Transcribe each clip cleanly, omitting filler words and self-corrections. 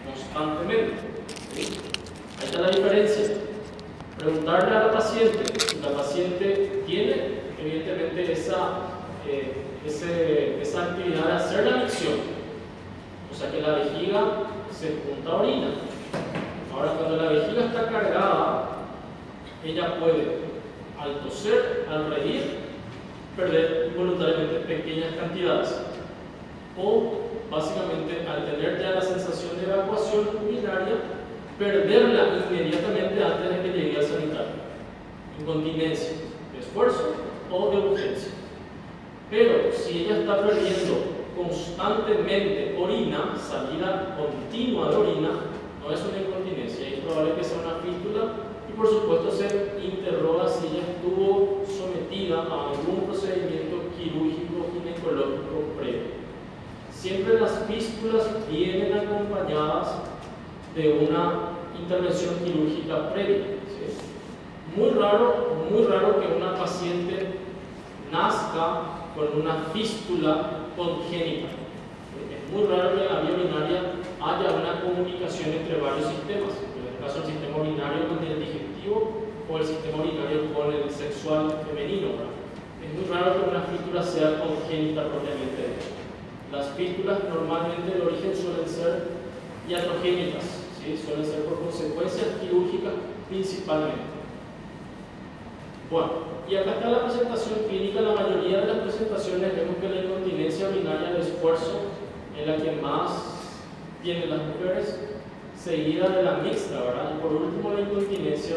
constantemente. ¿Sí? Ahí está la diferencia. Preguntarle a la paciente, si la paciente tiene evidentemente esa actividad de hacer la micción, o sea que la vejiga se junta a orina. Ahora, cuando la vejiga está cargada, ella puede, al toser, al reír, perder involuntariamente pequeñas cantidades, o básicamente al tener ya la sensación de evacuación urinaria, perderla inmediatamente antes de que llegue al sanitario. Incontinencia de esfuerzo o de urgencia. Pero si ella está perdiendo constantemente orina, salida continua de orina, no es una incontinencia, es probable que sea una fístula, y por supuesto se interroga si ella estuvo sometida a algún procedimiento quirúrgico ginecológico previo. Siempre las fístulas vienen acompañadas de una intervención quirúrgica previa. ¿Sí? Muy raro que una paciente nazca con una fístula congénita. Es muy raro que en la vía urinaria haya una comunicación entre varios sistemas, en este caso el sistema urinario con el digestivo o el sistema urinario con el sexual femenino. ¿Verdad? Es muy raro que una fístula sea congénita propiamente. Las fístulas normalmente de origen suelen ser iatrogénicas, ¿sí? Suelen ser por consecuencias quirúrgicas principalmente. Bueno, y acá está la presentación clínica. La mayoría de las presentaciones vemos que la incontinencia urinaria de esfuerzo es la que más tienen las mujeres, seguida de la mixta, ¿verdad? Y por último la incontinencia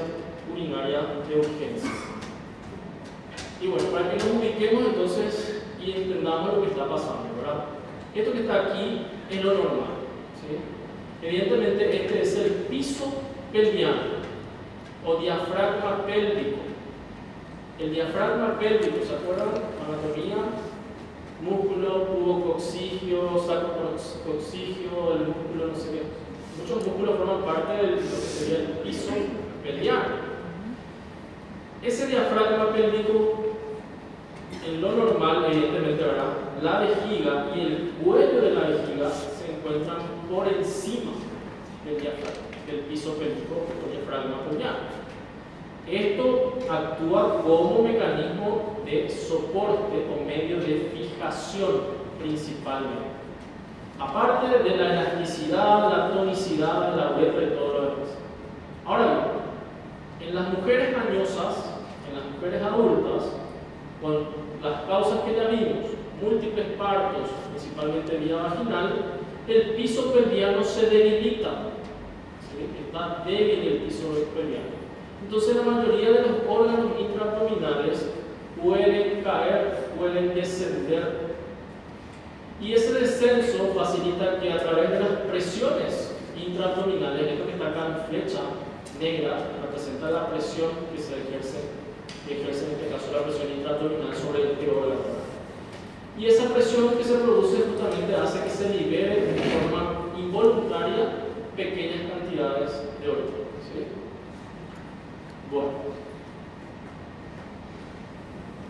urinaria de urgencia. Y bueno, para que nos ubiquemos entonces y entendamos lo que está pasando, ¿verdad? Esto que está aquí es lo normal, ¿sí? Evidentemente este es el piso pelviano o diafragma pélvico. El diafragma pélvico, ¿se acuerdan? Anatomía, músculo pubococcigio, sacrococcigio, el músculo no sé qué. Muchos músculos forman parte de lo que sería el piso pelviano. Ese diafragma pélvico, en lo normal, evidentemente, ¿verdad? La vejiga y el cuello de la vejiga se encuentran por encima del diafragma, del piso pélvico o diafragma pelviano. Esto actúa como mecanismo de soporte o medio de fijación principalmente. Aparte de la elasticidad, la tonicidad de la uretra y todo lo demás. Ahora bien, en las mujeres añosas, en las mujeres adultas, con las causas que ya vimos, múltiples partos, principalmente vía vaginal, el piso pelviano se debilita. ¿Sí? Está débil el piso pelviano. Entonces la mayoría de los órganos intraabdominales pueden caer, pueden descender. Y ese descenso facilita que a través de las presiones intraabdominales, esto que está acá en flecha negra, representa la presión que se ejerce en este caso la presión intraabdominal sobre este órgano. Y esa presión que se produce justamente hace que se libere de forma involuntaria pequeñas cantidades de orina. ¿Sí? Bueno.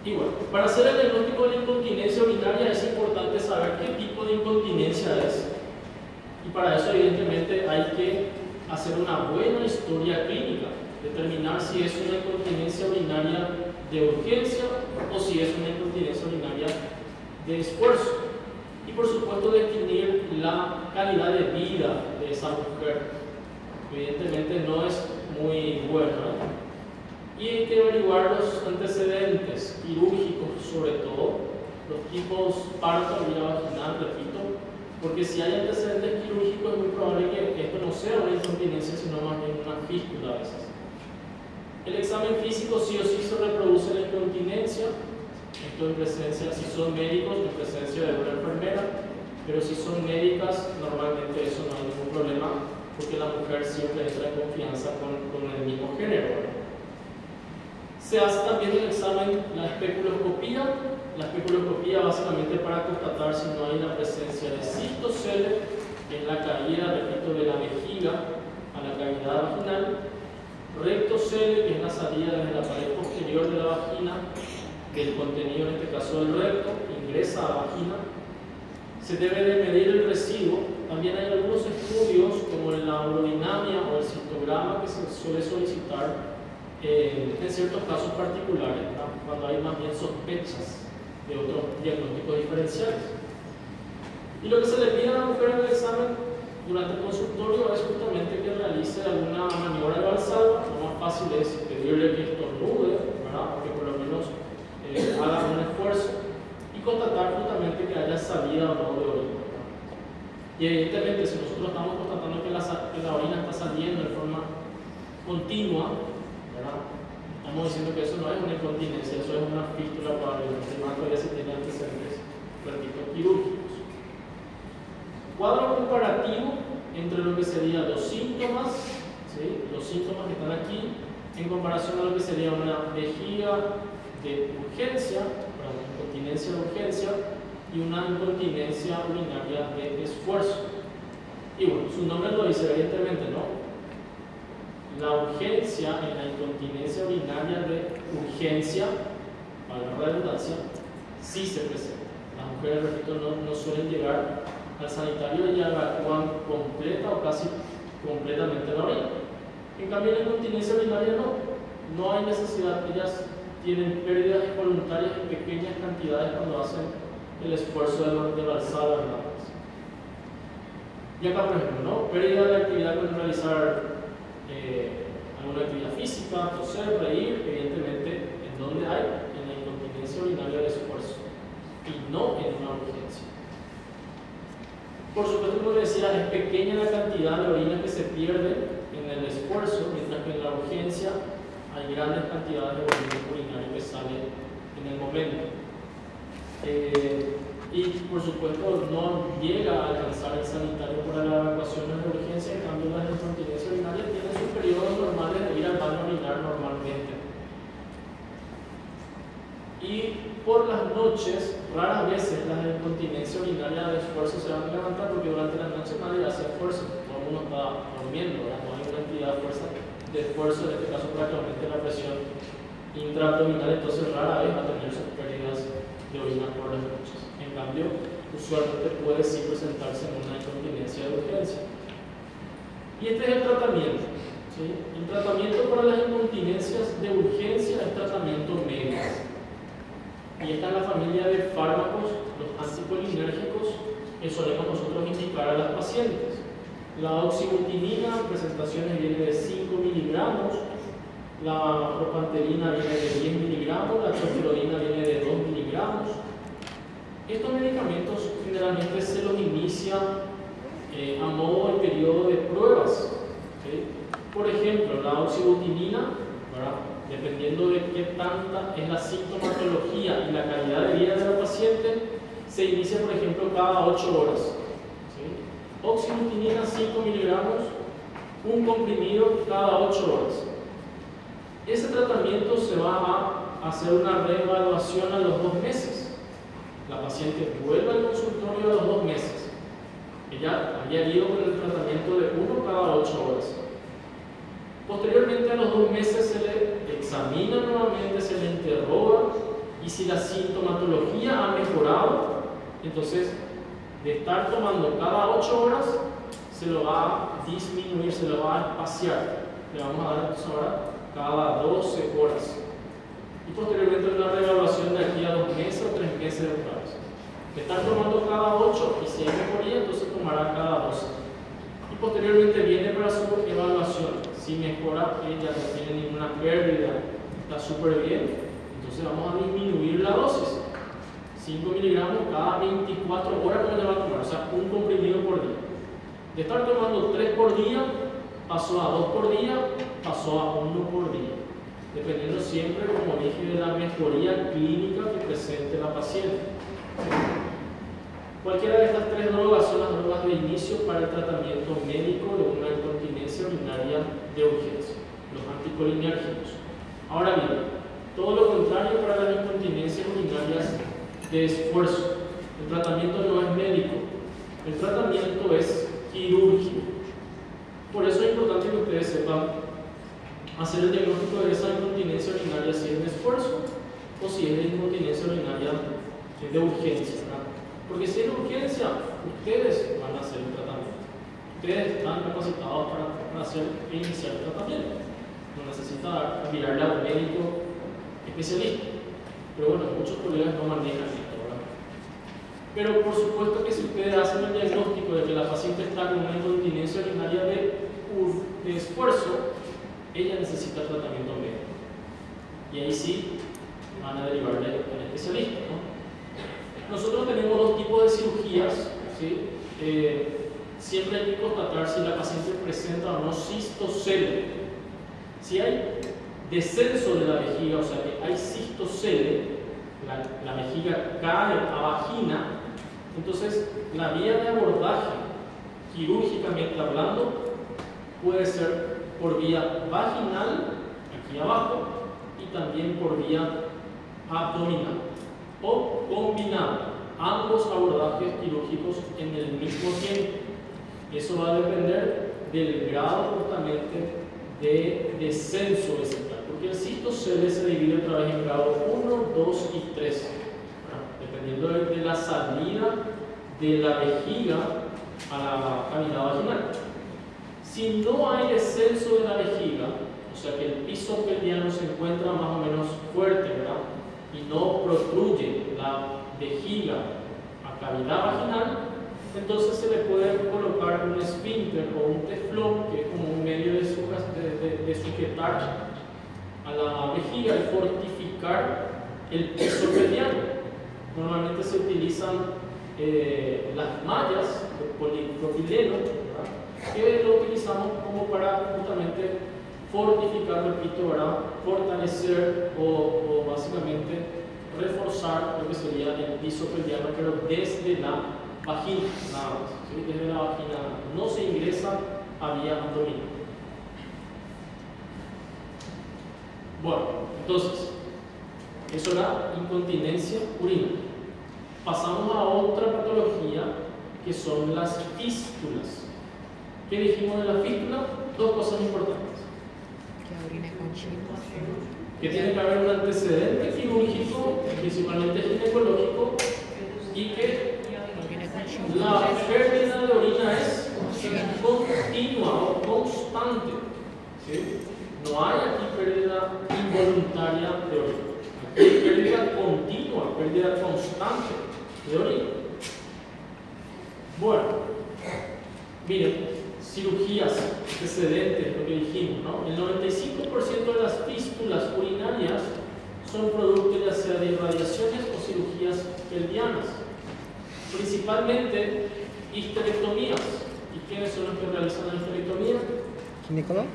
Y bueno, para hacer el diagnóstico de la incontinencia urinaria es importante saber qué tipo de incontinencia es. Y para eso evidentemente hay que hacer una buena historia clínica, determinar si es una incontinencia urinaria de urgencia o si es una incontinencia urinaria de esfuerzo. Y por supuesto definir la calidad de vida de esa mujer. Evidentemente no es muy buena. Y hay que averiguar los antecedentes quirúrgicos, sobre todo, los tipos parto vía vaginal, repito, porque si hay antecedentes quirúrgicos es muy probable que esto no sea una incontinencia, sino más bien una fístula a veces. El examen físico sí o sí se reproduce la incontinencia, esto en presencia, si son médicos, en presencia de una enfermera, pero si son médicas, normalmente eso no hay ningún problema, porque la mujer siempre entra en confianza con el mismo género. Se hace también el examen, la especuloscopía. La especuloscopía básicamente para constatar si no hay la presencia de cistocele, que es la caída, repito, de la vejiga a la cavidad vaginal, rectocele, que es la salida desde la pared posterior de la vagina, del contenido, en este caso del recto, ingresa a la vagina. Se debe de medir el residuo. También hay algunos la urodinamia o el citograma que se suele solicitar en ciertos casos particulares, ¿verdad? Cuando hay más bien sospechas de otros diagnósticos diferenciales. Y lo que se le pide a la mujer en el examen durante el consultorio es justamente que realice alguna maniobra de Valsalva. Lo más fácil es pedirle que estornude, ¿verdad? Porque por lo menos haga un esfuerzo y constatar justamente que haya salida o no de orina. Y evidentemente, si nosotros estamos constatando que la orina está saliendo de forma continua, ¿verdad? Estamos diciendo que eso no es una incontinencia, eso es una fístula probablemente, más todavía se tiene antecedentes, repito, quirúrgicos. Cuadro comparativo entre lo que serían los síntomas, ¿sí? Los síntomas que están aquí, en comparación a lo que sería una vejiga de urgencia, una incontinencia de urgencia y una incontinencia urinaria de esfuerzo. Y bueno, su nombre lo dice evidentemente, ¿no? La urgencia en la incontinencia urinaria de urgencia, para la redundancia, sí se presenta. Las mujeres, repito, no suelen llegar al sanitario y evacúan completa o casi completamente la orina. En cambio, en la incontinencia urinaria no hay necesidad. Ellas tienen pérdidas involuntarias en pequeñas cantidades cuando hacen el esfuerzo de Valsalva en la panza. Y acá, por ejemplo, ¿no? Pérdida de actividad con realizar alguna actividad física, toser, reír, evidentemente, ¿en dónde hay? En la incontinencia urinaria de esfuerzo y no en una urgencia. Por supuesto, como decía, es pequeña la cantidad de orina que se pierde en el esfuerzo, mientras que en la urgencia hay grandes cantidades de orina urinaria que sale en el momento. Y por supuesto no llega a alcanzar el sanitario para la evacuación de urgencia. En cambio, las incontinencias urinarias tienen sus periodos normales de ir al baño a orinar normalmente. Y por las noches, raras veces las incontinencias urinarias de esfuerzo se van a levantar, porque durante la noche nadie hace esfuerzo, todo el mundo está durmiendo, ¿verdad? No hay una actividad de esfuerzo, en este caso para que aumente la presión intraabdominal, entonces rara vez va a tener sus pérdidas de orina por las noches. En cambio, usualmente puede sí presentarse en una incontinencia de urgencia. Y este es el tratamiento, ¿sí? El tratamiento para las incontinencias de urgencia es tratamiento médico. Y esta es la familia de fármacos, los anticolinérgicos, que solemos nosotros indicar a las pacientes. La oxybutinina en presentaciones viene de 5 miligramos, la propanterina viene de 10 miligramos, la trospirodina viene de 2 miligramos. Estos medicamentos generalmente se los inicia a modo de periodo de pruebas, ¿sí? Por ejemplo, la oxybutinina, ¿verdad? Dependiendo de qué tanta es la sintomatología y la calidad de vida de la paciente, se inicia, por ejemplo, cada 8 horas. ¿Sí? Oxybutinina 5 miligramos, un comprimido cada 8 horas. Ese tratamiento se va a hacer una reevaluación a los 2 meses. La paciente vuelve al consultorio a los 2 meses. Ella había ido con el tratamiento de 1 cada 8 horas. Posteriormente, a los 2 meses, se le examina nuevamente, se le interroga, y si la sintomatología ha mejorado, entonces de estar tomando cada 8 horas, se lo va a disminuir, se lo va a espaciar. Le vamos a dar entonces ahora cada 12 horas. Y posteriormente una reevaluación de aquí a 2 meses o 3 meses otra vez. De estar tomando cada 8, y si hay mejoría, entonces tomará cada 12. Y posteriormente viene para su evaluación. Si mejora, ella no tiene ninguna pérdida, está súper bien, entonces vamos a disminuir la dosis. 5 miligramos cada 24 horas que le va a tomar, o sea, un comprimido por día. De estar tomando 3 por día, pasó a 2 por día, pasó a 1 por día. Dependiendo siempre, como dije, de la mejoría clínica que presente la paciente. Cualquiera de estas 3 drogas son las drogas de inicio para el tratamiento médico de una incontinencia urinaria de urgencia, los anticolinérgicos. Ahora bien, todo lo contrario para las incontinencias urinarias de esfuerzo. El tratamiento no es médico, el tratamiento es quirúrgico. Por eso es importante que ustedes sepan hacer el diagnóstico de esa incontinencia urinaria si es de esfuerzo o si es de incontinencia urinaria de urgencia, ¿verdad? Porque si es de urgencia, ustedes van a hacer el tratamiento. ustedes están capacitados para hacer e iniciar el tratamiento. No necesita mirarle a un médico especialista. Pero bueno, muchos colegas no manejan esto, ¿verdad? Pero por supuesto que si ustedes hacen el diagnóstico de que la paciente está con una incontinencia urinaria de esfuerzo, ella necesita tratamiento médico. Y ahí sí van a derivarle al especialista, ¿no? Nosotros tenemos dos tipos de cirugías, ¿sí? Siempre hay que constatar si la paciente presenta o no cistocele. Si hay descenso de la vejiga, o sea que hay cistocele, la vejiga cae a vagina, entonces la vía de abordaje, quirúrgicamente hablando, puede ser por vía vaginal, aquí abajo, y también por vía abdominal, o combinado, ambos abordajes quirúrgicos en el mismo tiempo. Eso va a depender del grado justamente de descenso vesical, porque el cistocele se divide otra vez en grado 1, 2 y 3, dependiendo de la salida de la vejiga a la cavidad vaginal. Si no hay descenso de la vejiga, o sea que el piso pelviano se encuentra más o menos fuerte, ¿verdad? Y no protruye la vejiga a cavidad vaginal, entonces se le puede colocar un esfínter o un teflón, que es como un medio de sujetar a la vejiga y fortificar el piso pelviano. Normalmente se utilizan las mallas de polipropileno, ¿verdad? Que lo utilizamos como para justamente fortificar, repito, ¿verdad? Fortalecer o básicamente reforzar lo que sería el piso pelviano, pero desde la vagina, nada más, ¿sí? Desde la vagina no se ingresa a vía abdominal. Bueno, entonces, eso era incontinencia urinaria. Pasamos a otra patología que son las fístulas. ¿Qué dijimos de la fístula? Dos cosas importantes. Que tiene que haber un antecedente quirúrgico, principalmente ginecológico, y que la pérdida de orina es continua o constante, ¿sí? No hay aquí pérdida involuntaria de orina. Aquí hay pérdida continua, pérdida constante de orina. Bueno, miren, cirugías antecedentes, lo que dijimos, ¿no? El 95% de las fístulas urinarias son producto ya sea de irradiaciones o cirugías pelvianas, principalmente histerectomías. ¿Y quiénes son los que realizan la histerectomía? ¿Ginecólogo?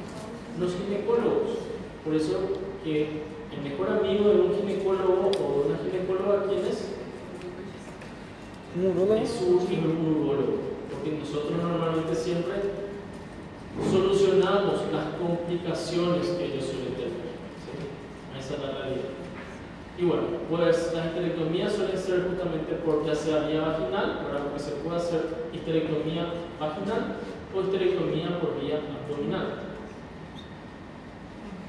Los ginecólogos. Por eso que el mejor amigo de un ginecólogo o de una ginecóloga, ¿quién es? ¿Un urólogo? Es un urólogo. Porque nosotros normalmente siempre solucionamos las complicaciones que ellos suelen tener, ¿sí? Esa es la realidad. Y bueno, pues las histerectomías suelen ser justamente por ya sea vía vaginal, para lo que se puede hacer histerectomía vaginal o histerectomía por vía abdominal.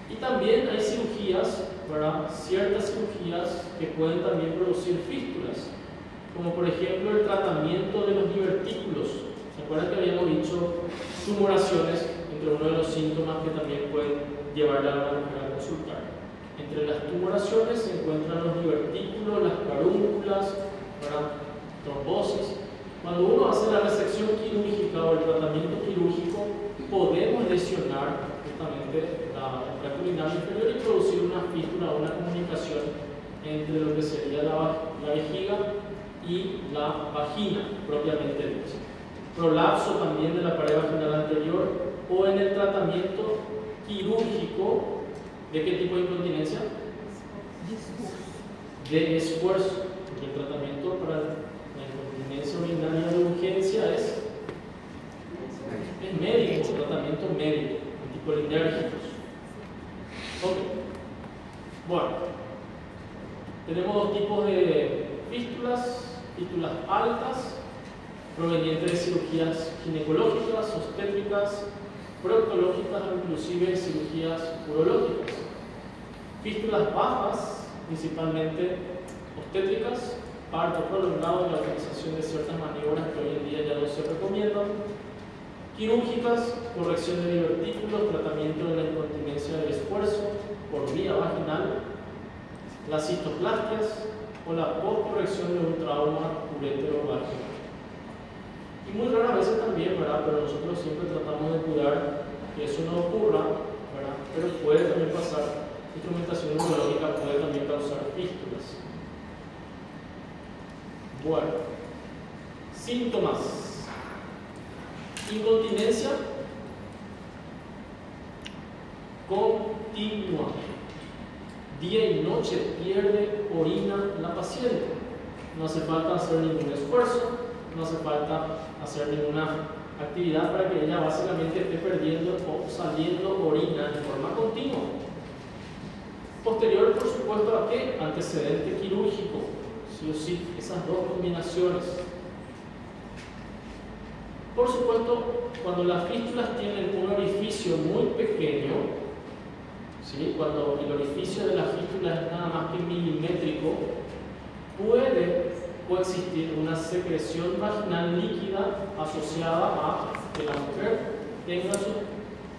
Y también hay cirugías, para ciertas cirugías que pueden también producir fístulas, como por ejemplo el tratamiento de los divertículos. ¿Se acuerdan que habíamos dicho tumoraciones entre uno de los síntomas que también pueden llevarle a la mujer a consultar? Entre las tumoraciones se encuentran los divertículos, las carúnculas, trombosis. Cuando uno hace la resección quirúrgica o el tratamiento quirúrgico, podemos lesionar justamente el tracto urinario inferior y producir una fístula o una comunicación entre lo que sería la vejiga y la vagina propiamente dicha. Prolapso también de la pared vaginal anterior, o en el tratamiento quirúrgico, ¿de qué tipo de incontinencia? De esfuerzo. Porque el tratamiento para la incontinencia urinaria de urgencia es médico, tratamiento médico, anticolinérgicos. Ok. Bueno, tenemos dos tipos de fístulas altas, provenientes de cirugías ginecológicas, obstétricas, proctológicas o inclusive cirugías urológicas. Fístulas bajas, principalmente obstétricas, parto prolongado y la utilización de ciertas maniobras que hoy en día ya no se recomiendan. quirúrgicas, corrección de divertículos, tratamiento de la incontinencia del esfuerzo por vía vaginal, las cistoplastias o la postcorrección de un trauma uretero-vaginal. Y muy raras veces también, ¿verdad? Pero nosotros siempre tratamos de cuidar que eso no ocurra, ¿verdad? Pero puede también pasar, instrumentación neurológica puede también causar fístulas. Bueno, síntomas: incontinencia continua, día y noche pierde orina la paciente, no hace falta hacer ningún esfuerzo, no hace falta hacer ninguna actividad para que ella básicamente esté perdiendo o saliendo orina de forma continua. Posterior, por supuesto, ¿a qué? Antecedente quirúrgico, sí o sí, esas dos combinaciones. Por supuesto, cuando las fístulas tienen un orificio muy pequeño, ¿sí? Cuando el orificio de la fístula es nada más que milimétrico, puede coexistir una secreción vaginal líquida asociada a que la mujer tenga su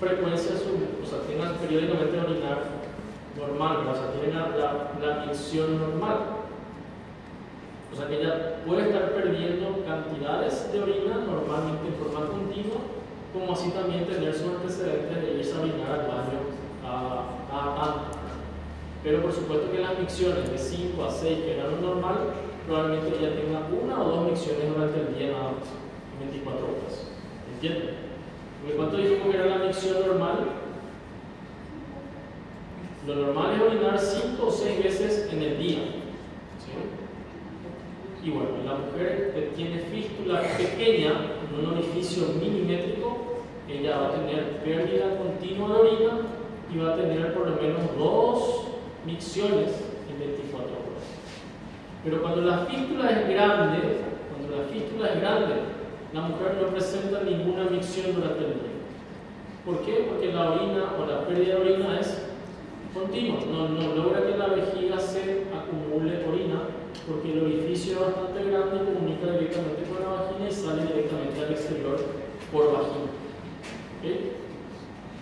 frecuencia, o sea, tenga periódicamente orinar normal, o sea, tiene la micción normal. O sea que ella puede estar perdiendo cantidades de orina normalmente en forma continua, como así también tener sus antecedentes de irse a orinar al baño cada tanto. Pero por supuesto que las micciones de 5 a 6, que eran lo normal, probablemente ella tenga una o dos micciones durante el día nada más, 24 horas. ¿Entienden? Porque ¿cuánto dijimos que era la micción normal? Lo normal es orinar 5 o 6 veces en el día. ¿Sí? Y bueno, la mujer que tiene fístula pequeña, en un orificio milimétrico, ella va a tener pérdida continua de orina y va a tener por lo menos 2 micciones en 24 horas. Pero cuando la fístula es grande, la mujer no presenta ninguna micción durante el día. ¿Por qué? Porque la orina o la pérdida de orina es continua, no logra que en la vejiga se acumule orina, porque el orificio es bastante grande y comunica directamente con la vagina y sale directamente al exterior por vagina. ¿Okay?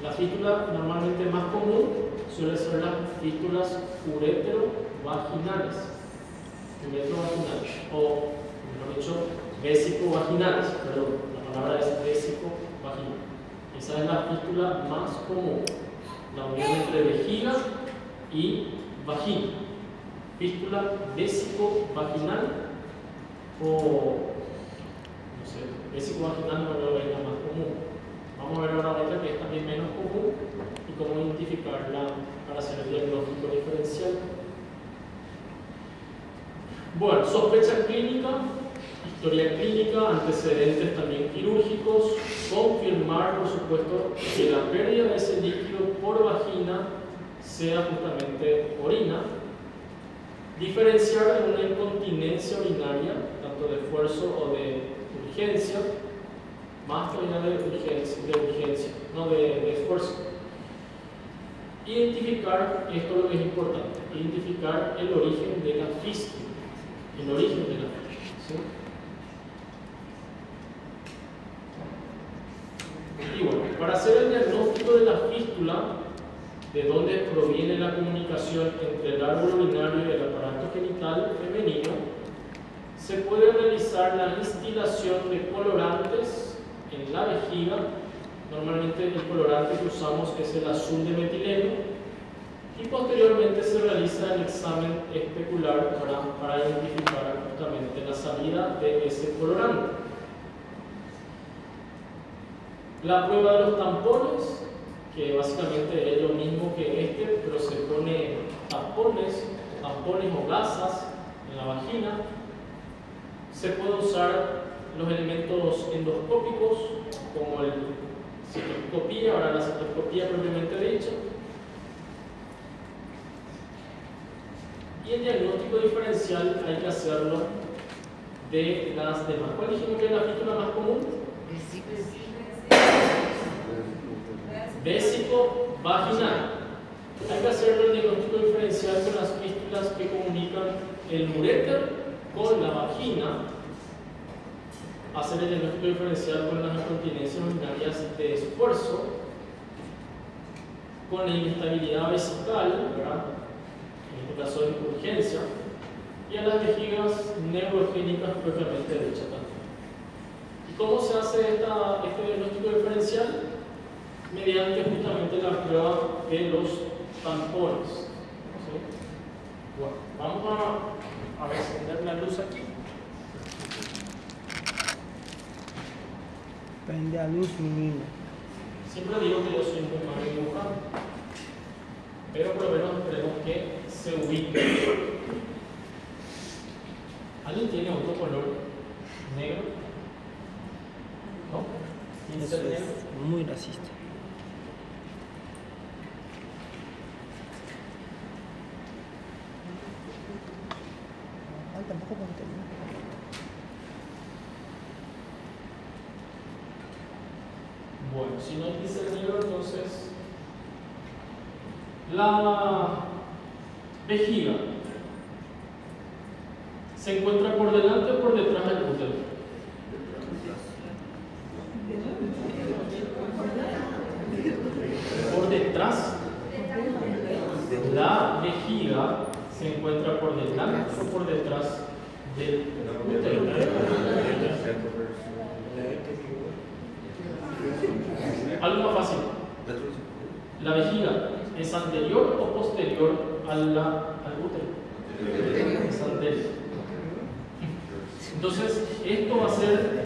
La fístula normalmente más común suele ser las fístulas uretero-vaginales, o mejor dicho, vésico-vaginales, perdón, la palabra es vésico-vaginal. Esa es la fístula más común, la unión entre vejiga y vagina. Fístula vésico-vaginal o, no sé, vésico-vaginal no es la más común. Vamos a ver ahora otra que es también menos común y cómo identificarla para hacer el diagnóstico diferencial. Bueno, sospecha clínica, historia clínica, antecedentes también quirúrgicos, confirmar, por supuesto, que la pérdida de ese líquido por vagina sea justamente orina, diferenciar de una incontinencia urinaria, tanto de esfuerzo o de urgencia, más todavía de esfuerzo. Identificar, esto es lo que es importante, identificar el origen de la fístula, ¿sí? Y bueno, para hacer el diagnóstico de la fístula, de dónde proviene la comunicación entre el árbol urinario y el aparato genital femenino, se puede realizar la instilación de colorantes en la vejiga. Normalmente el colorante que usamos es el azul de metileno y posteriormente se realiza el examen especular para identificar justamente la salida de ese colorante. La prueba de los tampones, que básicamente es lo mismo que este, pero se pone tampones o gasas en la vagina. Se puede usar los elementos endoscópicos como la citoscopía, ahora la citoscopía propiamente dicha. Y el diagnóstico diferencial hay que hacerlo de las demás. ¿Cuál dijimos que es la fístula más común? Vésico-vaginal. Hay que hacerlo el diagnóstico diferencial con las fístulas que comunican el uréter con la vagina. Hacer el diagnóstico diferencial con las incontinencias urinarias esfuerzo con la inestabilidad vesical, ¿verdad? En este caso de urgencia, y a las vejigas neurogénicas propiamente dichas también. ¿Y cómo se hace este diagnóstico diferencial? Mediante justamente la prueba de los tampones. ¿Sí? Bueno, vamos a encender la luz aquí. Prende a luz, menino. Siempre digo que yo soy muy malo dibujando, pero por lo menos esperemos que se ubique. ¿Alguien tiene otro color negro? ¿No? ¿Tiene que ser negro? Es muy racista. Tampoco ponte. Bueno, si no hay pincel negro, entonces la vejiga se encuentra por delante o por detrás del útero. Por detrás. La vejiga se encuentra por delante o por detrás del útero. Algo más fácil. ¿La vejiga es anterior o posterior al útero? Es anterior. Entonces, esto va a ser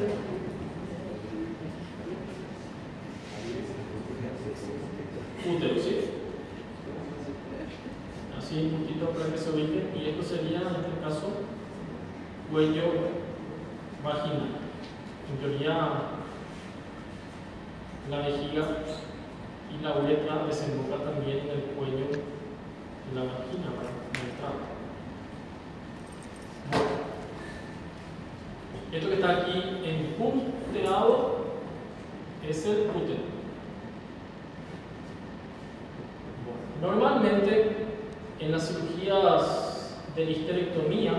útero, ¿sí? Así un poquito para que se ubique. Y esto sería, en este caso, cuello vaginal. En teoría, la vejiga y la uretra desemboca también en el cuello de la vagina, en el tramo. Bueno, esto que está aquí empunteado es el útero. Bueno, normalmente en las cirugías de histerectomía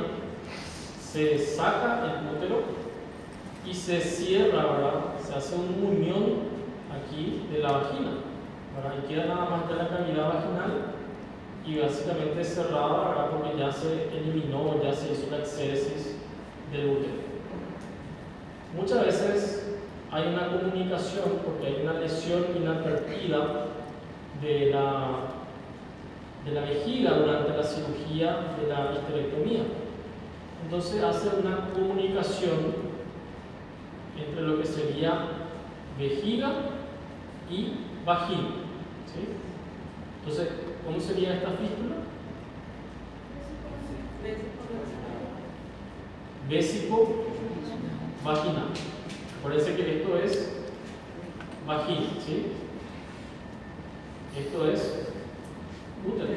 se saca el útero y se cierra, ¿verdad? Se hace un muñón aquí de la vagina, ¿verdad? Y queda nada más que la cavidad vaginal y básicamente cerrada, ¿verdad? Porque ya se eliminó, ya se hizo la exéresis del útero. Muchas veces hay una comunicación porque hay una lesión inadvertida de la vejiga durante la cirugía de la histerectomía. Entonces hace una comunicación entre lo que sería vejiga y vagina. ¿Sí? Entonces, ¿cómo sería esta fístula? Vésico vaginal. Acuérdense que esto es vagina, ¿sí? Esto es útero.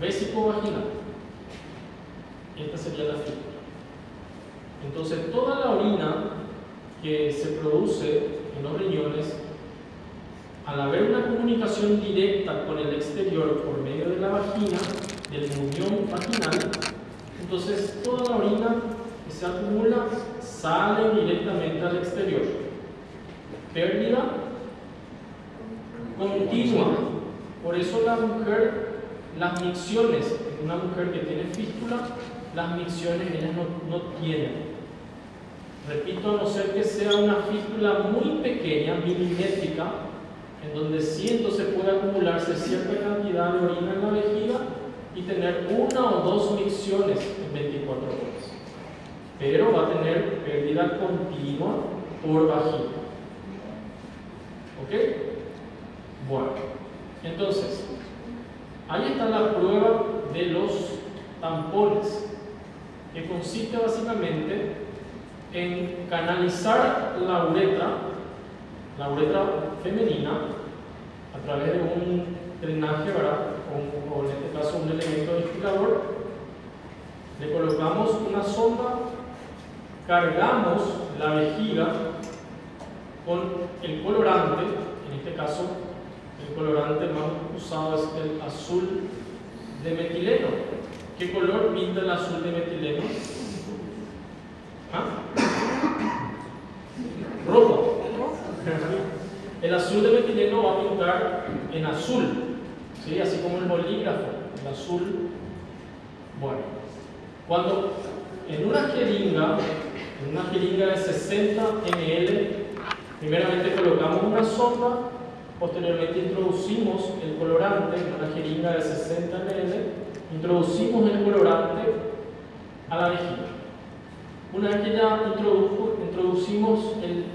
Vésico vaginal. Esta sería la fístula. Entonces, toda la orina que se produce en los riñones, al haber una comunicación directa con el exterior por medio de la vagina, del muñón vaginal, entonces toda la orina que se acumula sale directamente al exterior. Pérdida continua. Por eso la mujer, las micciones, una mujer que tiene fístula, las micciones ellas no tienen. Repito, a no ser que sea una fístula muy pequeña, milimétrica, en donde sí entonces puede acumularse cierta cantidad de orina en la vejiga y tener una o dos micciones en 24 horas. Pero va a tener pérdida continua por vagina. ¿Ok? Bueno, entonces, ahí está la prueba de los tampones, que consiste básicamente en canalizar la uretra femenina a través de un drenaje, ¿verdad? O en este caso un elemento ventilador. Le colocamos una sonda, cargamos la vejiga con el colorante, en este caso el colorante más usado es el azul de metileno. ¿Qué color pinta el azul de metileno? ¿Ah? Rojo. El azul de metileno va a pintar en azul, ¿sí? Así como el bolígrafo, el azul. Bueno, cuando en una jeringa de 60 ml, primeramente colocamos una sonda, posteriormente introducimos el colorante en una jeringa de 60 ml, introducimos el colorante a la vejiga. Una vez que ya introducimos en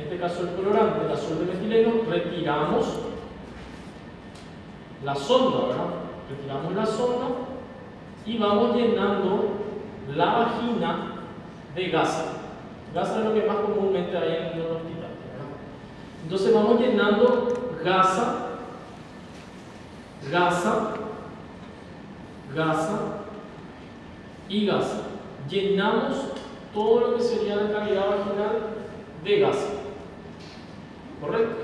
este caso el colorante, el azul de metileno, retiramos la sonda, ¿verdad? Retiramos la sonda y vamos llenando la vagina de gasa. Gasa es lo que más comúnmente hay en un hospital, ¿verdad? Entonces vamos llenando gasa, gasa, gasa y gasa. Llenamos todo lo que sería la cavidad vaginal de gasa. ¿Correcto?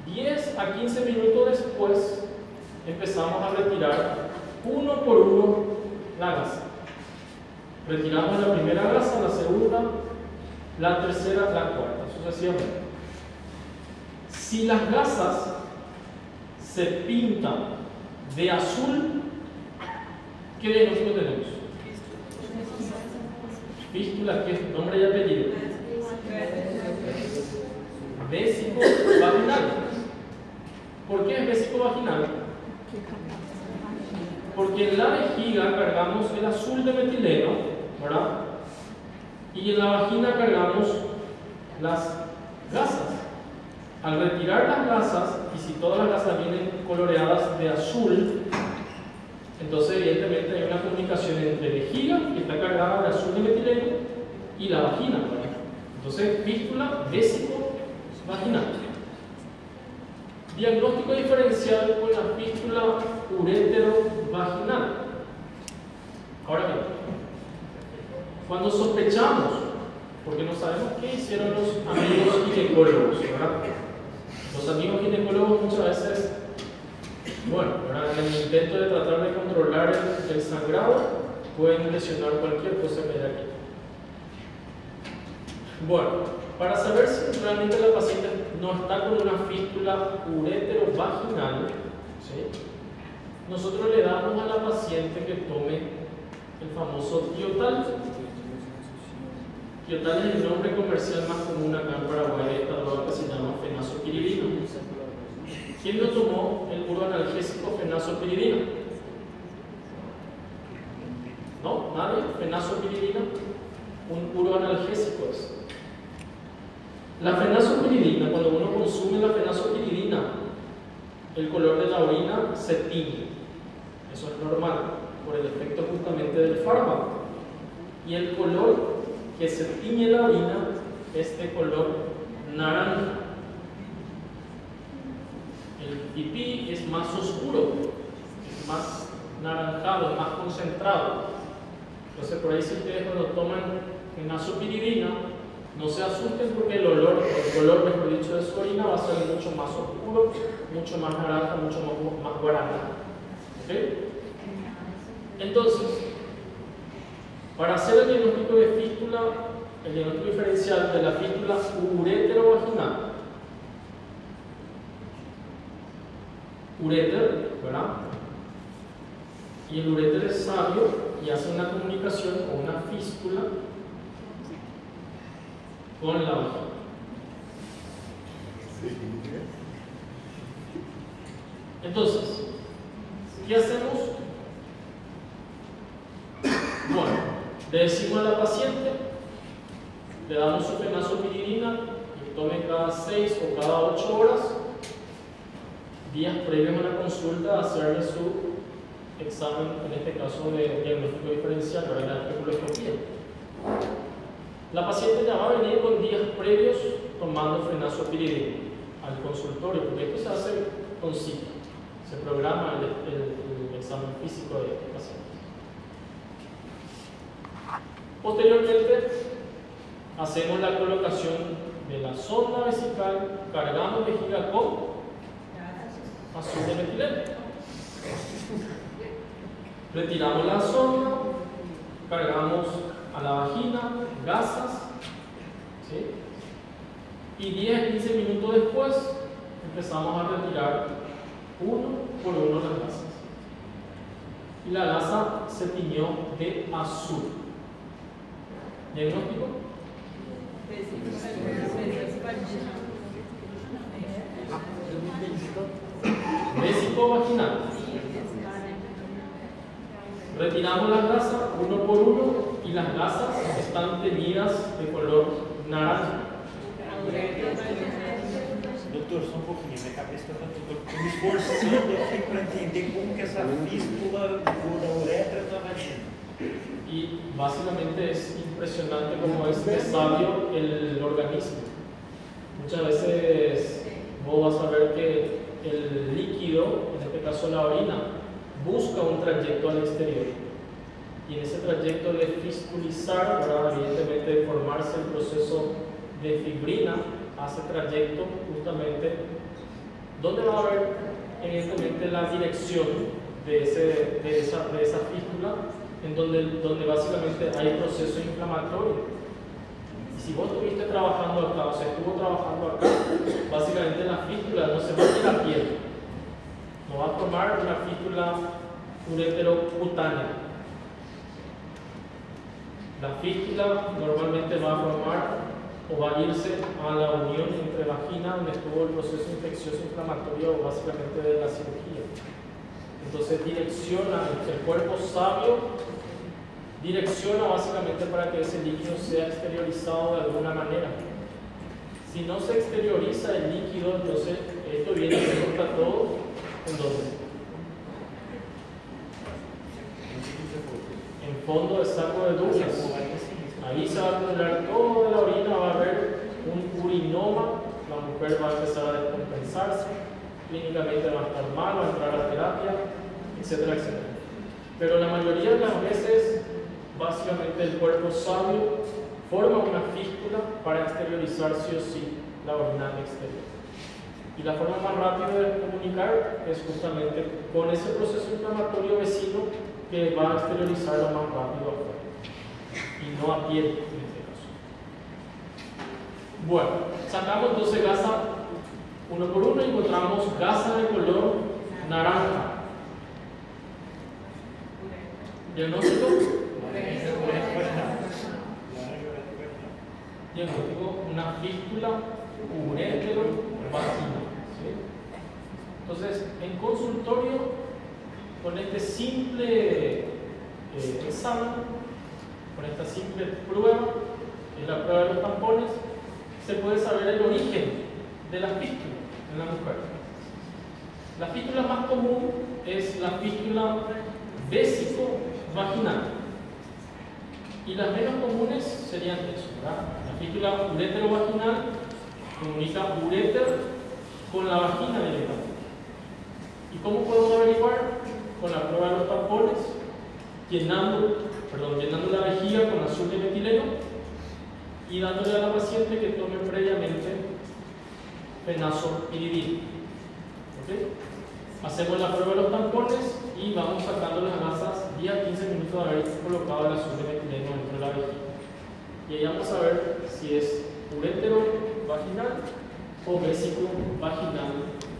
10 a 15 minutos después empezamos a retirar uno por uno la gasa. Retiramos la primera gasa, la segunda, la tercera, la cuarta, sucesivamente. Si las gasas se pintan de azul, ¿qué diagnóstico tenemos? Fístula, ¿qué es? Nombre y apellido. Vésico vaginal. ¿Por qué es vésico vaginal? Porque en la vejiga cargamos el azul de metileno, ¿verdad? Y en la vagina cargamos las gasas. Al retirar las gasas, y si todas las gasas vienen coloreadas de azul, entonces evidentemente hay una comunicación entre vejiga, que está cargada de azul de metileno, y la vagina, ¿verdad? Entonces, fístula, vésico vaginal. Diagnóstico diferencial con la fístula urétero-vaginal. Ahora bien, cuando sospechamos, porque no sabemos qué hicieron los amigos ginecólogos, ¿verdad? Los amigos ginecólogos muchas veces, bueno, ¿verdad? En el intento de tratar de controlar el sangrado, pueden lesionar cualquier cosa que haya aquí. Bueno, para saber si realmente la paciente no está con una fístula urétero-vaginal, ¿sí? Nosotros le damos a la paciente que tome el famoso Tiotal. Tiotal es el nombre comercial más común acá en Paraguay de esta droga que se llama fenazopiridina. ¿Quién no tomó el uroanalgésico fenazopiridina? ¿No? ¿Nadie? Fenazopiridina, un uroanalgésico es. La fenazopiridina, cuando uno consume la fenazopiridina, el color de la orina se tiñe. Eso es normal, por el efecto justamente del fármaco. Y el color que se tiñe la orina es de color naranja. El pipí es más oscuro, es más naranjado, más concentrado. Entonces, por ahí, si ustedes cuando toman fenazopiridina, no se asusten porque el color, mejor dicho, de su orina va a ser mucho más oscuro, mucho más naranja, mucho más guaraná. ¿Okay? Entonces, para hacer el diagnóstico de fístula, el diagnóstico diferencial de la fístula urétero-vaginal, uréter, ¿verdad? Y el uréter es sabio y hace una comunicación con una fístula con la vagina. Entonces, ¿qué hacemos? Bueno, le decimos a la paciente, le damos su fenazopiridina que tome cada 6 o cada 8 horas, días previos a la consulta, a hacerle su examen, en este caso de diagnóstico diferencial, para la especuloscopía. La paciente ya va a venir con días previos tomando fenazopiridina al consultorio, porque esto se hace con cita, se programa el examen físico de este paciente. Posteriormente, hacemos la colocación de la sonda vesical, cargamos vejiga con azul de metileno. Retiramos la sonda, cargamos a la vagina, gasas, ¿sí? Y 10-15 minutos después empezamos a retirar uno por uno las gasas. Y la gasa se tiñó de azul. ¿Diagnóstico? Vésico vaginal. Retiramos las gasas uno por uno y las gasas están teñidas de color naranja. Doutor, só um pouquinho, minha cabeça está me esforçando aqui para entender como que essa fístula da uretra está vagina. Y básicamente es impresionante cómo es de sabio el organismo. Muchas veces vos vas a ver que el líquido, en este caso la orina, busca un trayecto al exterior. Y en ese trayecto de fistulizar, ¿verdad? Evidentemente de formarse el proceso de fibrina, hace trayecto justamente donde va a haber evidentemente la dirección de esa fístula, en donde básicamente hay proceso inflamatorio. Y si vos estuviste trabajando acá, o sea, estuvo trabajando acá, básicamente la fístula no se va a ir a la piel, no va a formar una fístula ureterocutánea. La fístula normalmente va a formar o va a irse a la unión entre vagina, donde estuvo el proceso infeccioso inflamatorio básicamente de la cirugía. Entonces direcciona, el cuerpo sabio direcciona básicamente para que ese líquido sea exteriorizado de alguna manera. Si no se exterioriza el líquido, entonces esto viene y se corta todo en donde. En fondo de saco de Douglas. Ahí se va a acumular toda la orina, va a haber un urinoma, la mujer va a empezar a descompensarse, clínicamente va a estar mal, va a entrar a terapia, etcétera, etcétera. Pero la mayoría de las veces, básicamente el cuerpo sabio forma una fístula para exteriorizar sí o sí la orina exterior. Y la forma más rápida de comunicar es justamente con ese proceso inflamatorio vecino que va a exteriorizar lo más rápido afuera. Y no a piel en este caso. Bueno, sacamos entonces gasa uno por uno y encontramos gasa de color naranja. Diagnóstico. Diagnóstico, una fístula ureterovagina. ¿Sí? Entonces, en consultorio, con este simple examen, con esta simple prueba, que es la prueba de los tampones, se puede saber el origen de la fístula en la mujer. La fístula más común es la fístula vésico-vaginal. Y las menos comunes serían eso, ¿verdad? La fístula ureterovaginal comunica uréter con la vagina directamente. ¿Y cómo podemos averiguar? Con la prueba de los tampones, llenando la vejiga con azul de metileno y dándole a la paciente que tome previamente fenazopiridina. ¿Okay? Hacemos la prueba de los tampones y vamos sacando las gasas 10-15 minutos de haber colocado el azul de metileno dentro de la vejiga. Y ahí vamos a ver si es ureterovaginal o vésico-vaginal,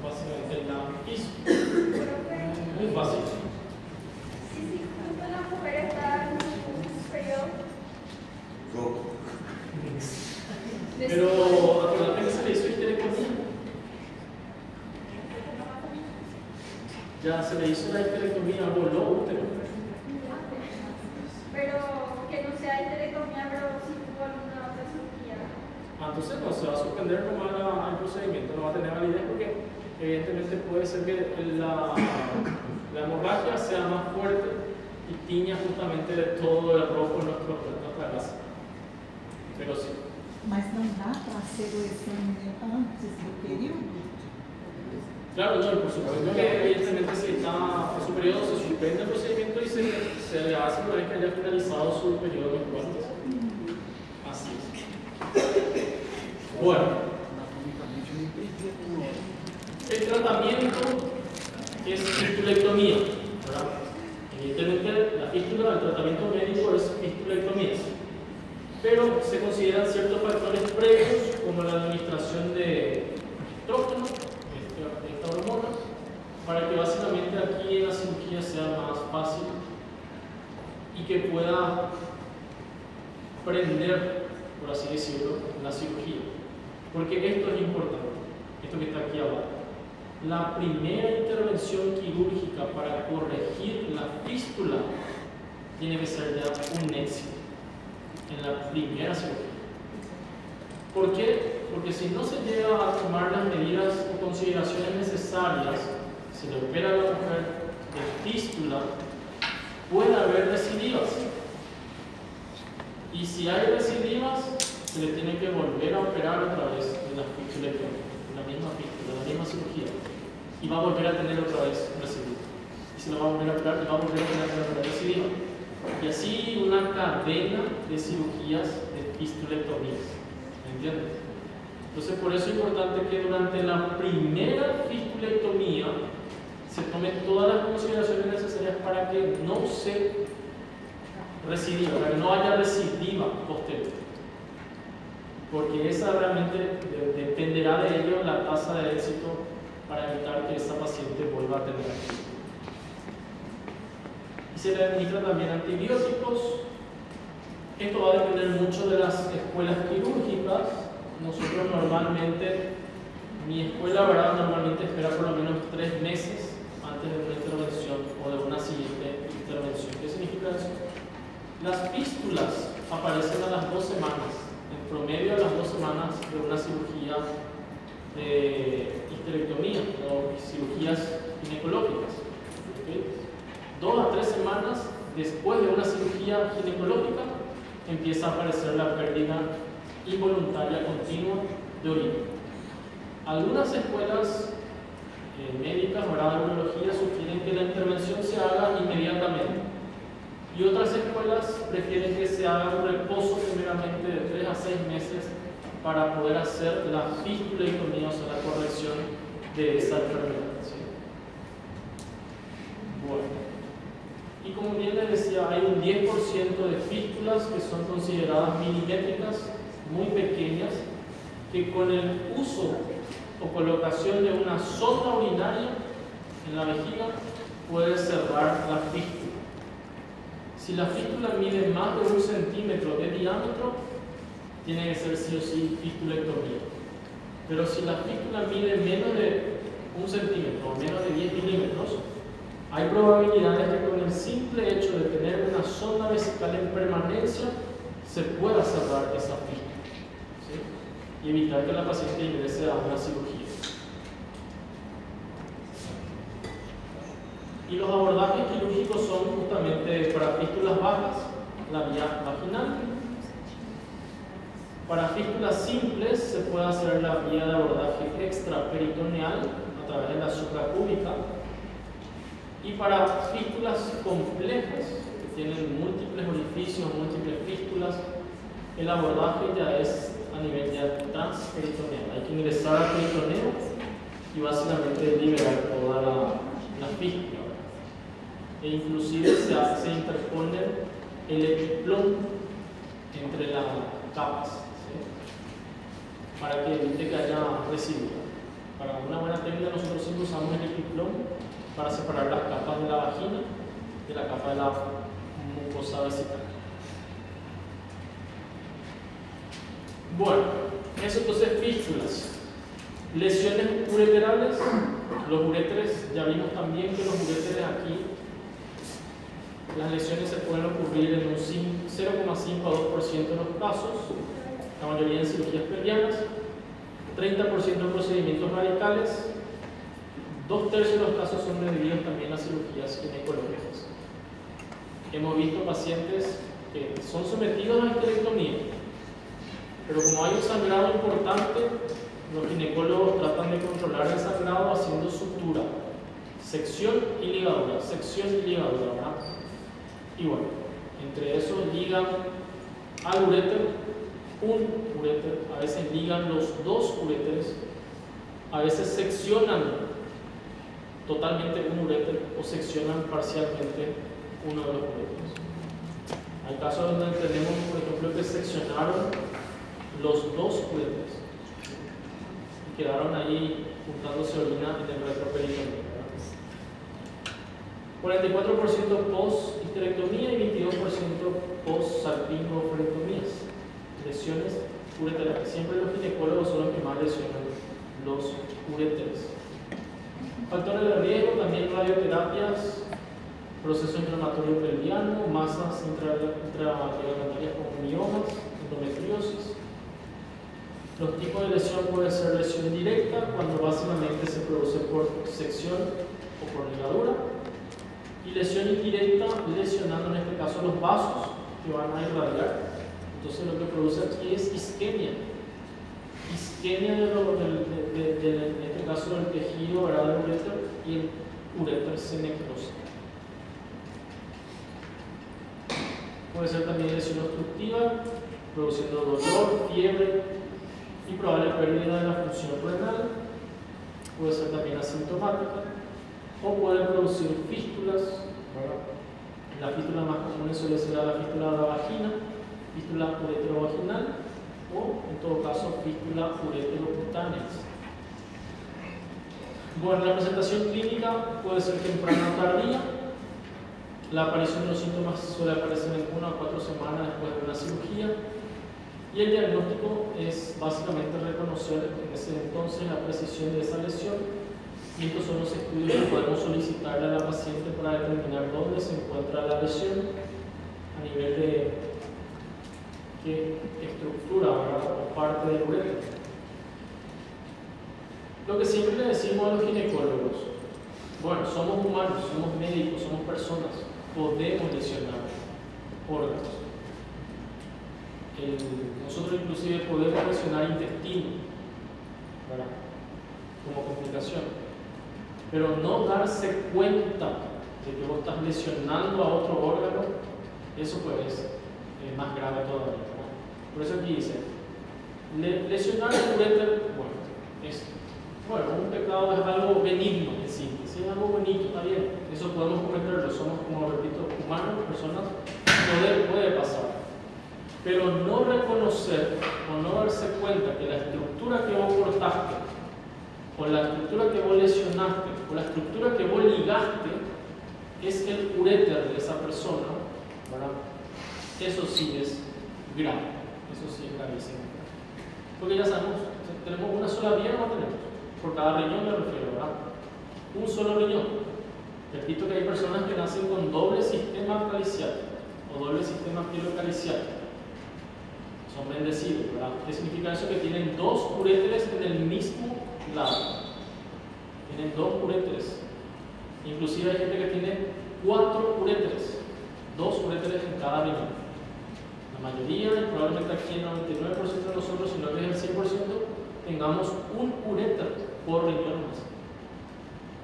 básicamente en la fístula. Muy fácil. La mujer está en un periodo. Pero acordate que se le hizo histerectomía. Ya se le hizo la histerectomía, voló útero. Pero que no sea histerectomía, pero si tuvo alguna otra cirugía. Entonces no se va a suspender nomás el procedimiento, no va a tener validez porque evidentemente puede ser que la hemorragia sea más fuerte y tiña justamente de todo el rojo en nuestra casa. Pero sí. Mas não dá para hacer o exame antes do período? Claro, no, por supuesto que evidentemente si está en su periodo se suspende el procedimiento y se le hace una vez que haya finalizado su periodo menstrual. Así es. Bueno, el tratamiento es fistulectomía, ¿verdad? Evidentemente la fístula, el tratamiento médico es fistulectomía, pero se consideran ciertos factores previos como la administración prender, por así decirlo, la cirugía. Porque esto es importante, esto que está aquí abajo. La primera intervención quirúrgica para corregir la fístula tiene que ser ya un éxito en la primera cirugía. ¿Por qué? Porque si no se llega a tomar las medidas o consideraciones necesarias, se le opera a la mujer de fístula, puede haber recidivas. Y si hay recidivas, se le tiene que volver a operar otra vez en la fistulectomía, en la misma fístula, en la misma cirugía. Y va a volver a tener otra vez recidiva. Y se lo va a volver a operar y va a volver a tener otra vez recidiva. Y así una cadena de cirugías de fistulectomías. ¿Me entiendes? Entonces, por eso es importante que durante la primera fistulectomía se tomen todas las consideraciones necesarias para que no se recidiva, para que no haya recidiva posterior. Porque esa realmente dependerá de ello la tasa de éxito para evitar que esa paciente vuelva a tener actividad. Y se le administra también antibióticos. Esto va a depender mucho de las escuelas quirúrgicas. Nosotros normalmente, mi escuela, ¿verdad?, normalmente espera por lo menos 3 meses antes de una intervención o de una siguiente intervención. ¿Qué significa eso? Las fístulas aparecen a las 2 semanas, en promedio a las 2 semanas de una cirugía de histerectomía o cirugías ginecológicas. ¿Okay? 2 a 3 semanas después de una cirugía ginecológica empieza a aparecer la pérdida involuntaria continua de orina. Algunas escuelas médicas, ¿verdad?, de urología sugieren que la intervención se haga inmediatamente. Y otras escuelas prefieren que se haga un reposo primeramente de 3 a 6 meses para poder hacer la fistulectomía, o sea, la corrección de esa enfermedad. ¿Sí? Bueno, y como bien les decía, hay un 10% de fístulas que son consideradas milimétricas, muy pequeñas, que con el uso o colocación de una sonda urinaria en la vejiga puede cerrar la fístula. Si la fístula mide más de 1 centímetro de diámetro, tiene que ser sí o sí fistulectomía. Pero si la fístula mide menos de 1 centímetro o menos de 10 milímetros, hay probabilidades de que con el simple hecho de tener una sonda vesical en permanencia se pueda cerrar esa fístula, ¿sí?, y evitar que la paciente ingrese a una cirugía. Y los abordajes quirúrgicos son justamente para fístulas bajas, la vía vaginal. Para fístulas simples se puede hacer la vía de abordaje extraperitoneal a través de la supracúbica. Y para fístulas complejas, que tienen múltiples orificios, múltiples fístulas, el abordaje ya es a nivel ya transperitoneal. Hay que ingresar al peritoneo y básicamente liberar toda la fístula. E inclusive se interpone el epiplón entre las capas, ¿sí?, para que evite que haya residuos. Para una buena técnica nosotros siempre usamos el epiplón para separar las capas de la vagina de la capa de la mucosa vesical. Bueno, eso entonces fístulas. Lesiones ureterales. Los uréteres, ya vimos también que los uréteres aquí, las lesiones se pueden ocurrir en un 0,5 a 2% de los casos, la mayoría en cirugías pelvianas, 30% en procedimientos radicales, 2/3 de los casos son debidos también a cirugías ginecológicas. Hemos visto pacientes que son sometidos a histerectomía, pero como hay un sangrado importante, los ginecólogos tratan de controlar el sangrado haciendo sutura, sección y ligadura, ¿verdad? Y bueno, entre esos ligan al uréter, un uréter, a veces ligan los 2 uréteres, a veces seccionan totalmente un uréter o seccionan parcialmente uno de los uréteres. Hay casos donde tenemos, por ejemplo, que seccionaron los 2 uréteres y quedaron ahí juntándose orina en el retroperitoneo. 44% post-histerectomía y 22% post-salpingo-oophorectomías, lesiones ureterales, que siempre los ginecólogos son los que más lesionan los uréteres. Factores de riesgo, también radioterapias, proceso inflamatorio pelviano, masas intraneonatorias como miomas, endometriosis. Los tipos de lesión puede ser lesión directa, cuando básicamente se produce por sección o por ligadura, y lesión indirecta, lesionando en este caso los vasos que van a irradiar. Entonces lo que produce aquí es isquemia. Isquemia en este caso del tejido, ¿verdad?, del uréter, y el uréter se necrosa. Puede ser también lesión obstructiva, produciendo dolor, fiebre y probable pérdida de la función renal. Puede ser también asintomática o puede producir fístulas. La fístula más común suele ser la fístula de la vagina, fístula ureterovaginal o, en todo caso, fístula ureterocutánea. Bueno, la presentación clínica puede ser temprana o tardía. La aparición de los síntomas suele aparecer en 1 a 4 semanas después de una cirugía. Y el diagnóstico es básicamente reconocer en ese entonces la precisión de esa lesión. Y estos son los estudios que podemos solicitarle a la paciente para determinar dónde se encuentra la lesión a nivel de qué estructura o parte del uréter. Lo que siempre le decimos a los ginecólogos: bueno, somos humanos, somos médicos, somos personas, podemos lesionar órganos. Nosotros inclusive podemos lesionar intestino, ¿verdad?, como complicación, pero no darse cuenta de que vos estás lesionando a otro órgano, eso pues es más grave todavía, ¿verdad? Por eso aquí dice, lesionar el uréter, un pecado es algo benigno en síntesis, es algo bonito, está bien, eso podemos cometerlo, somos, como repito, humanos, personas, puede pasar. Pero no reconocer o no darse cuenta que la estructura que vos cortaste, o la estructura que vos lesionaste, o la estructura que vos ligaste, es el uréter de esa persona, ¿verdad? Eso sí es grave, eso sí es gravísimo. Porque ya sabemos, tenemos una sola vía, no tenemos. Por cada riñón me refiero, ¿verdad? Un solo riñón. Repito que hay personas que nacen con doble sistema caliciático o doble sistema pielocaliciático. Son bendecidos, ¿verdad? ¿Qué significa eso? Que tienen 2 uréteres en el mismo lado. Tienen 2 uréteres. Inclusive hay gente que tiene 4 uréteres. 2 uréteres en cada riñón. La mayoría, y probablemente aquí el 99% de nosotros, si no es el 100%, tengamos un uréter por riñón más.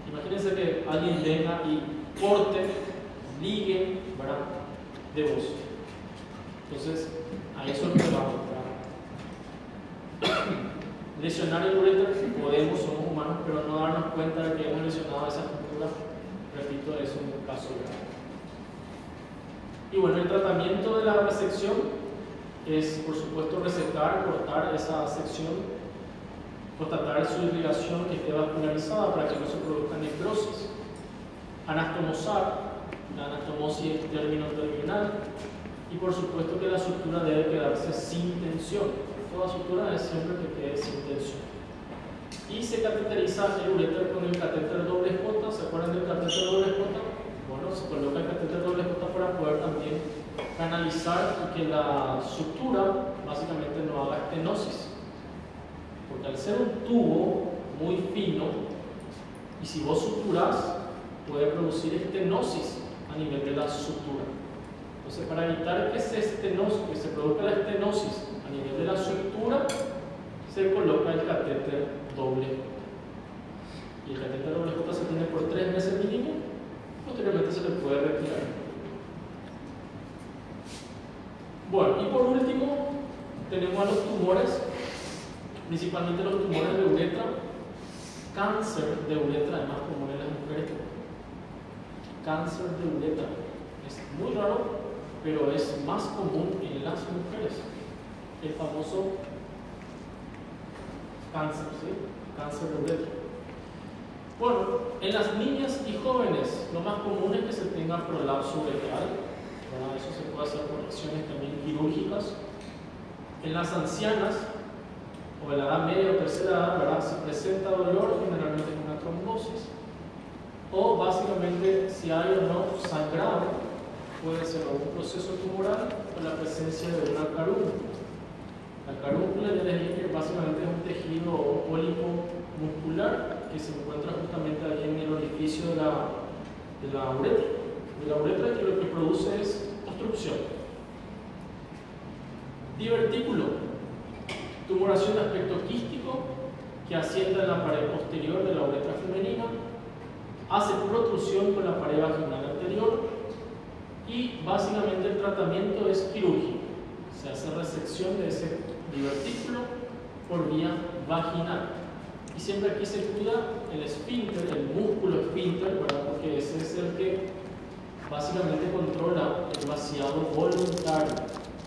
Imagínense que alguien venga y corte, ligue, ¿verdad?, de vos. Entonces, a eso es lo que vamos, ¿verdad? Lesionar el uréter, podemos, somos humanos, pero no darnos cuenta de que hemos lesionado esa estructura, repito, es un caso grave. Y bueno, el tratamiento de la resección es, por supuesto, resecar, cortar esa sección, constatar su irrigación que esté vascularizada para que no se produzca necrosis, anastomosar, la anastomosis es término terminal, y por supuesto que la sutura debe quedarse sin tensión. Toda sutura es siempre que quede sin tensión. Y se cateteriza el uréter con el catéter doble J. ¿Se acuerdan del catéter doble J? Bueno, se coloca el catéter doble J para poder también canalizar y que la sutura básicamente no haga estenosis. Porque al ser un tubo muy fino, y si vos suturás, puede producir estenosis a nivel de la sutura. Entonces, para evitar que se produzca la estenosis a nivel de la sutura, se coloca el catéter doble J. Y el catéter doble J se tiene por 3 meses mínimo, posteriormente se le puede retirar. Bueno, y por último, tenemos a los tumores, principalmente los tumores de uretra. Cáncer de uretra, además común en las mujeres. Cáncer de uretra es muy raro, pero es más común en las mujeres. El famoso cáncer, ¿sí? Cáncer de uretra. Bueno, en las niñas y jóvenes, lo más común es que se tenga prolapso uretral, ¿verdad? Eso se puede hacer por acciones también quirúrgicas. En las ancianas o en la edad media o tercera edad, ¿verdad? Se presenta dolor generalmente con una trombosis, o básicamente si hay o no sangrado, puede ser un proceso tumoral o la presencia de una carúncula. La carúncula, ya les dije que básicamente es un tejido o un pólipo muscular que se encuentra justamente ahí en el orificio de la uretra. De la uretra, que lo que produce es obstrucción. Divertículo, tumoración de aspecto quístico que asienta en la pared posterior de la uretra femenina, hace protrusión con la pared vaginal anterior y básicamente el tratamiento es quirúrgico. Se hace resección de ese divertículo por vía vaginal. Y siempre aquí se cuida el esfínter, el músculo esfínter, ¿verdad? Porque ese es el que básicamente controla el vaciado voluntario.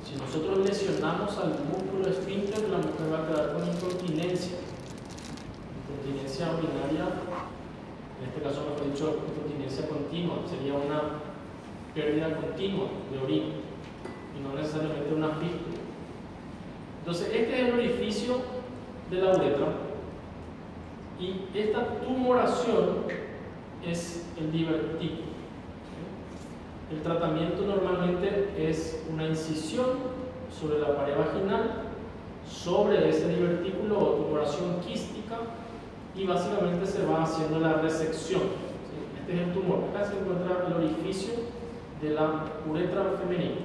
Si nosotros lesionamos al músculo esfínter, la mujer va a quedar con incontinencia. Incontinencia urinaria, en este caso mejor dicho, incontinencia continua, sería una pérdida continua de orina y no necesariamente una fístula. Entonces, este es el orificio de la uretra y esta tumoración es el divertículo. El tratamiento normalmente es una incisión sobre la pared vaginal, sobre ese divertículo o tumoración quística, y básicamente se va haciendo la resección. ¿Sí? Este es el tumor. Acá se encuentra el orificio de la uretra femenina.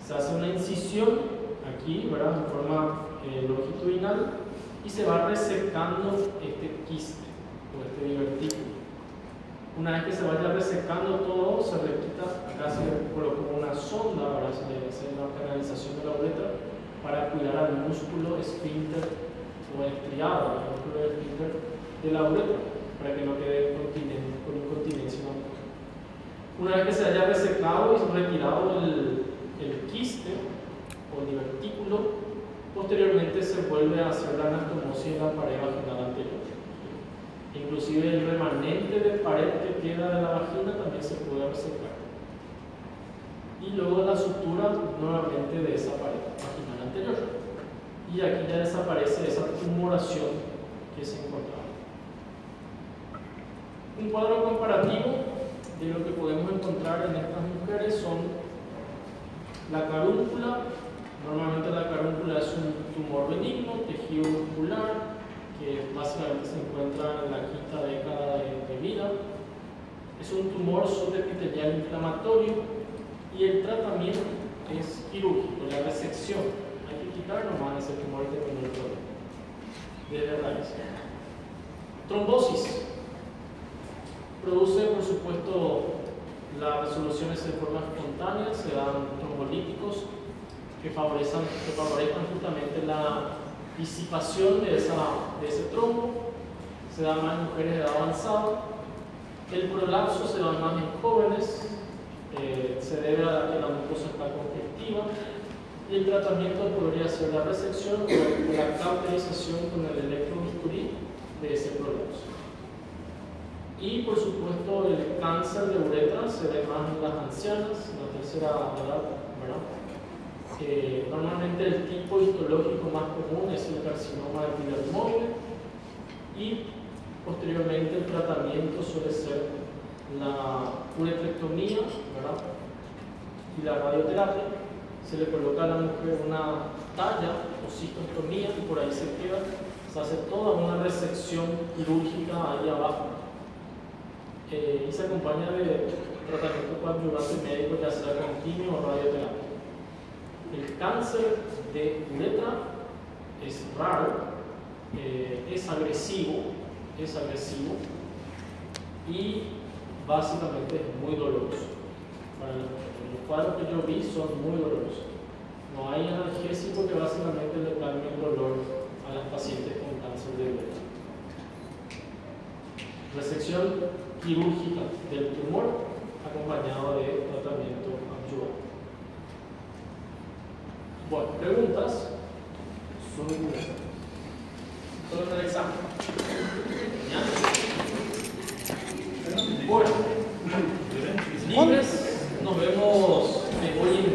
Se hace una incisión aquí, ¿verdad? En forma longitudinal, y se va resecando este quiste o este divertículo. Una vez que se vaya resecando todo, se le quita, acá se le colocó una sonda, ahora se le hace una canalización de la uretra para cuidar al músculo esfínter o estriado, el músculo esfínter de la uretra, para que no quede con incontinencia en la mujer. Una vez que se haya resecado y retirado el quiste o divertículo, posteriormente se vuelve a hacer la anastomosis de la pared vaginal anterior. Inclusive el remanente de pared que queda de la vagina también se puede resecar. Y luego la sutura nuevamente de esa pared vaginal anterior. Y aquí ya desaparece esa tumoración que se encontraba. Un cuadro comparativo de lo que podemos encontrar en estas mujeres son la carúncula. Normalmente la carúncula es un tumor benigno, tejido muscular, que básicamente se encuentra en la quinta década de vida. Es un tumor subepitelial inflamatorio y el tratamiento es quirúrgico, la resección. Hay que quitar nomás ese tumor y terminar el problema desde raíz. Trombosis. Produce, por supuesto, las resoluciones de forma espontánea, se dan trombolíticos que favorezcan justamente la disipación de ese trombo. Se da más en mujeres de edad avanzada. El prolapso se da más en jóvenes, se debe a que la mucosa está congestiva, y el tratamiento podría ser la resección o la cauterización con el electrobisturí de ese prolapso. Y por supuesto el cáncer de uretra se ve más en las ancianas, en la tercera edad, ¿verdad? Normalmente el tipo histológico más común es el carcinoma epidermoide, y posteriormente el tratamiento suele ser la uretrectomía, ¿verdad? Y la radioterapia. Se le coloca a la mujer una talla o cistostomía y por ahí se queda. Se hace toda una resección quirúrgica ahí abajo, y se acompaña de tratamiento coadyuvante médico, ya sea con quimio o radioterapia. El cáncer de uretra es raro, es agresivo y básicamente es muy doloroso. Para los cuadros que yo vi son muy dolorosos. No hay analgésico que básicamente le calme el dolor a las pacientes con cáncer de uretra. Resección quirúrgica del tumor acompañado de tratamiento adyuvante. Bueno, preguntas. Solo en el examen. ¿Ya? Bueno, libres, nos vemos hoy